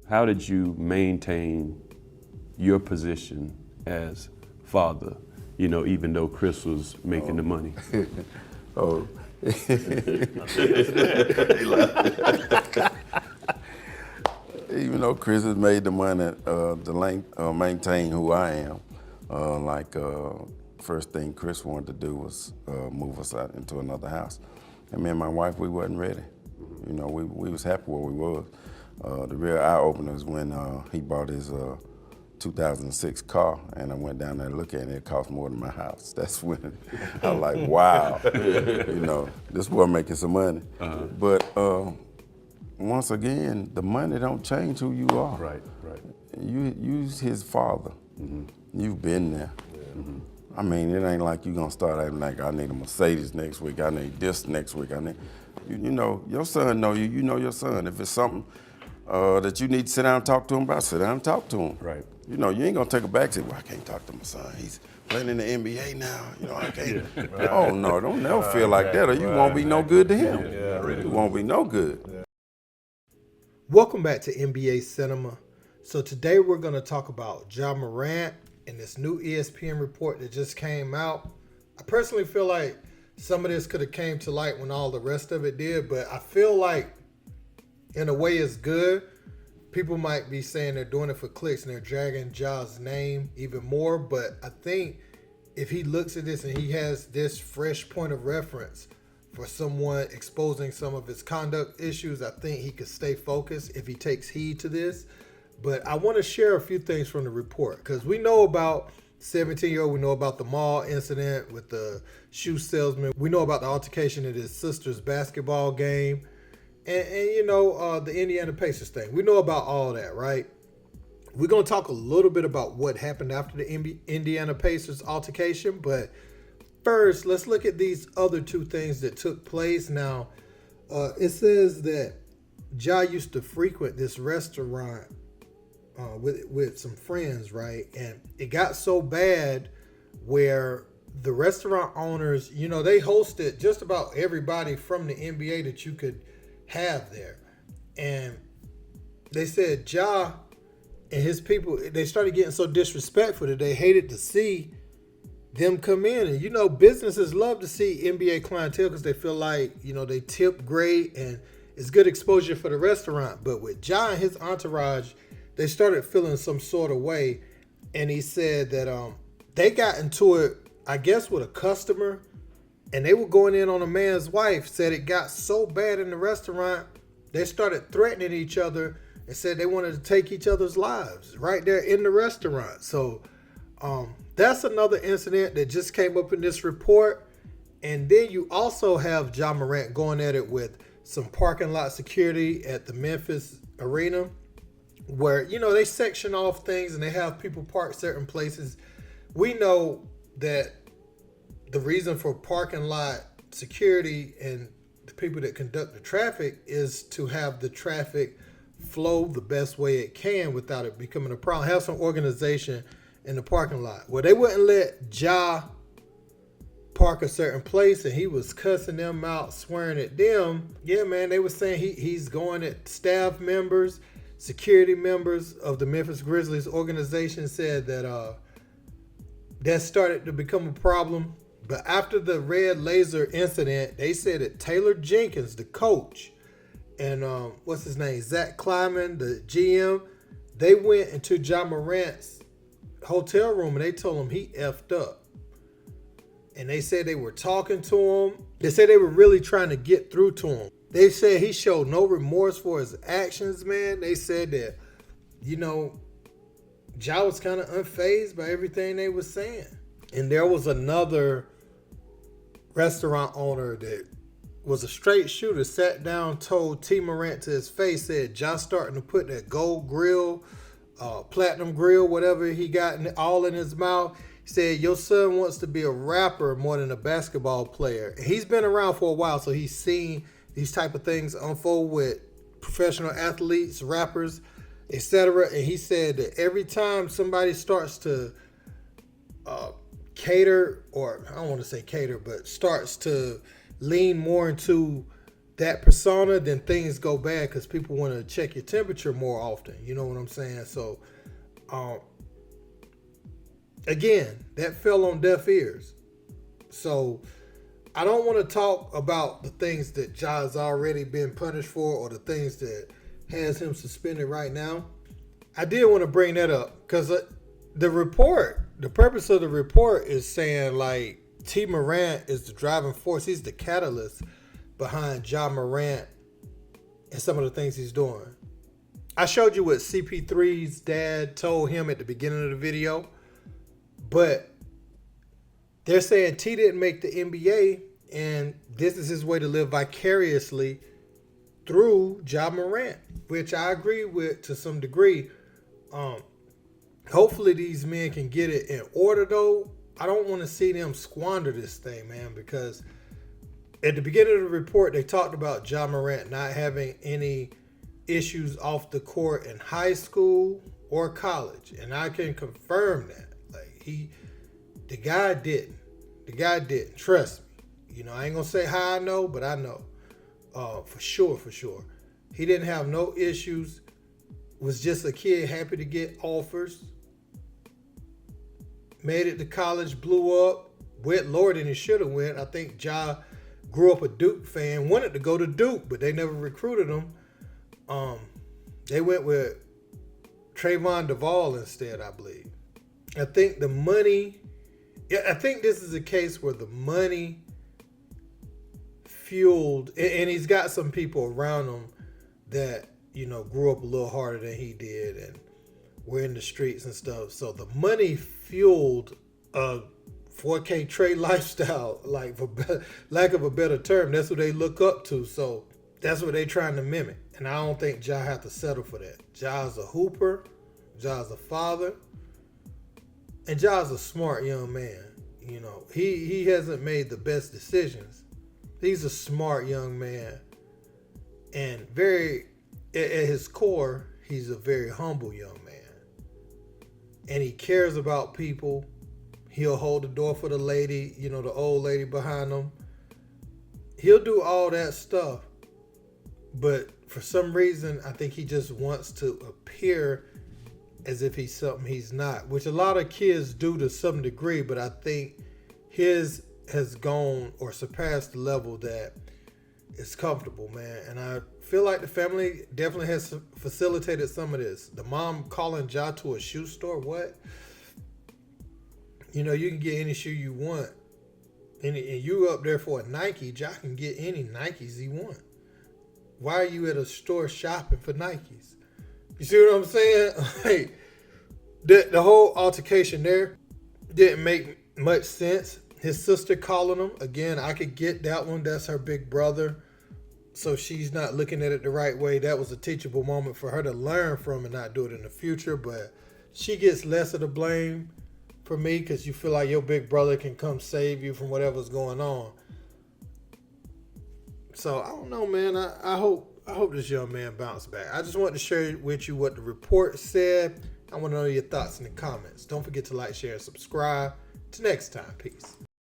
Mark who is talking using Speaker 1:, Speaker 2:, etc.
Speaker 1: how did you maintain your position as father, even though Chris was making the money?
Speaker 2: Oh. Even though Chris has made the money to maintain who I am, first thing Chris wanted to do was move us out into another house. And me and my wife, we wasn't ready. We was happy where we was. The real eye-opener was when he bought his 2006 car, and I went down there to look at it, and it cost more than my house. That's when I was like, wow, this boy making some money. But once again, the money don't change who you are.
Speaker 1: Right.
Speaker 2: You's his father. You've been there.
Speaker 1: Mm-hmm.
Speaker 2: I mean, it ain't like you gonna start acting like I need a Mercedes next week, I need this next week, your son know you know your son. If it's something that you need to sit down and talk to him about, sit down and talk to him.
Speaker 1: Right.
Speaker 2: You ain't gonna take a back seat. Well, I can't talk to my son. He's playing in the NBA now. I can't. Right. Oh no, don't never feel like that, or you won't be no good to him. You won't be no good.
Speaker 3: Welcome back to NBA Cinema. So today we're gonna talk about Ja Morant and this new ESPN report that just came out. I personally feel like some of this could have came to light when all the rest of it did, but I feel like in a way it's good. People might be saying they're doing it for clicks and they're dragging Ja's name even more, but I think if he looks at this and he has this fresh point of reference for someone exposing some of his conduct issues, I think he could stay focused if he takes heed to this. But I want to share a few things from the report, because we know about 17-year-old, we know about the mall incident with the shoe salesman, we know about the altercation at his sister's basketball game, and the Indiana Pacers thing. We know about all that, right? We're going to talk a little bit about what happened after the Indiana Pacers altercation, but first, let's look at these other two things that took place. Now, it says that Ja used to frequent this restaurant with some friends, right? And it got so bad where the restaurant owners, they hosted just about everybody from the NBA that you could have there. And they said Ja and his people, they started getting so disrespectful that they hated to see them come in. And businesses love to see NBA clientele because they feel like, they tip great and it's good exposure for the restaurant. But with Ja and his entourage, they started feeling some sort of way. And he said that they got into it, I guess, with a customer, and they were going in on a man's wife. Said it got so bad in the restaurant, they started threatening each other and said they wanted to take each other's lives right there in the restaurant. So that's another incident that just came up in this report. And then you also have Ja Morant going at it with some parking lot security at the Memphis arena, where, they section off things and they have people park certain places. We know that the reason for parking lot security and the people that conduct the traffic is to have the traffic flow the best way it can without it becoming a problem. Have some organization in the parking lot. Well, they wouldn't let Ja park a certain place, and he was cussing them out, swearing at them. Yeah, man, they were saying he's going at staff members, security members of the Memphis Grizzlies organization. Said that that started to become a problem. But after the red laser incident, they said that Taylor Jenkins, the coach, and what's his name, Zach Kleiman, the GM, they went into Ja Morant's hotel room and they told him he effed up. And they said they were talking to him. They said they were really trying to get through to him. They said he showed no remorse for his actions, man. They said that, Ja was kind of unfazed by everything they were saying. And there was another restaurant owner that was a straight shooter, sat down, told T. Morant to his face, said Ja starting to put that gold grill, platinum grill, whatever he got all in his mouth. He said, your son wants to be a rapper more than a basketball player. And he's been around for a while, so he's seen these type of things unfold with professional athletes, rappers, etc. And he said that every time somebody starts to cater, or I don't want to say cater, but starts to lean more into that persona, then things go bad because people want to check your temperature more often. You know what I'm saying? So, again, that fell on deaf ears. So, I don't want to talk about the things that Ja's already been punished for or the things that has him suspended right now. I did want to bring that up because the purpose of the report is saying like T. Morant is the driving force. He's the catalyst behind Ja Morant and some of the things he's doing. I showed you what CP3's dad told him at the beginning of the video, but they're saying T didn't make the NBA, and this is his way to live vicariously through Ja Morant, which I agree with to some degree. Hopefully these men can get it in order, though. I don't want to see them squander this thing, man, because at the beginning of the report, they talked about Ja Morant not having any issues off the court in high school or college, and I can confirm that. Like the guy didn't. Trust me. You know, I ain't gonna say how I know, but I know for sure. He didn't have no issues. Was just a kid happy to get offers. Made it to college, blew up, went lower than he should have went. I think Ja grew up a Duke fan, wanted to go to Duke, but they never recruited him. They went with Trayvon Duvall instead, I believe. I think the money, I think this is a case where the money fueled, and he's got some people around him that, you know, grew up a little harder than he did and were in the streets and stuff. So the money fueled a 4K trade lifestyle, like for lack of a better term. That's what they look up to. So that's what they're trying to mimic. And I don't think Ja have to settle for that. Ja's a hooper. Ja's a father. And Ja's a smart young man. You know, he hasn't made the best decisions. He's a smart young man. And at his core, he's a very humble young man. And he cares about people. He'll hold the door for the lady, you know, the old lady behind him. He'll do all that stuff. But for some reason, I think he just wants to appear as if he's something he's not, which a lot of kids do to some degree, but I think his has gone or surpassed the level that is comfortable, man. And I feel like the family definitely has facilitated some of this. The mom calling Ja to a shoe store, what? You know, you can get any shoe you want. And you up there for a Nike, Ja can get any Nikes he want. Why are you at a store shopping for Nikes? You see what I'm saying? Like, the whole altercation there didn't make much sense. His sister calling him, again, I could get that one. That's her big brother. So she's not looking at it the right way. That was a teachable moment for her to learn from and not do it in the future. But she gets less of the blame for me because you feel like your big brother can come save you from whatever's going on. So I don't know, man. I hope this young man bounce back. I just wanted to share with you what the report said. I want to know your thoughts in the comments. Don't forget to like, share, and subscribe. Till next time, peace.